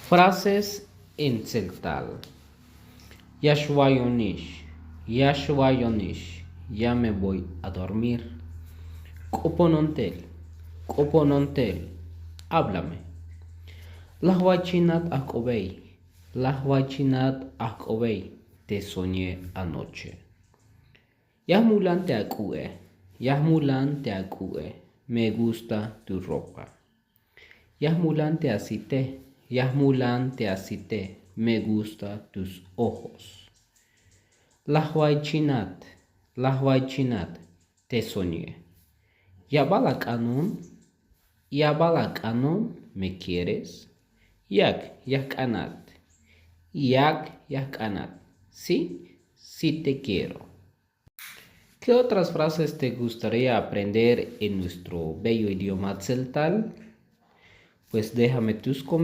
Frases en celtal. Yashwayonish, Yashwayonish, ya me voy a dormir. Koponontel, Koponontel, háblame. Lahwachinat akobei, Lahwachinat akobei, te soñé anoche. Yahmulan te akue, Yahmulan te akue, me gusta tu ropa. Yahmulan te asite, Yahmulan te asite, me gusta tus ojos. Lahwachinat, Lahwachinat, te soñé. Yabalakanun, Yabalakanun, ¿me quieres? Yakanat, Yakanat, sí, sí te quiero. ¿Qué otras frases te gustaría aprender en nuestro bello idioma tzeltal? Pues déjame tus comentarios.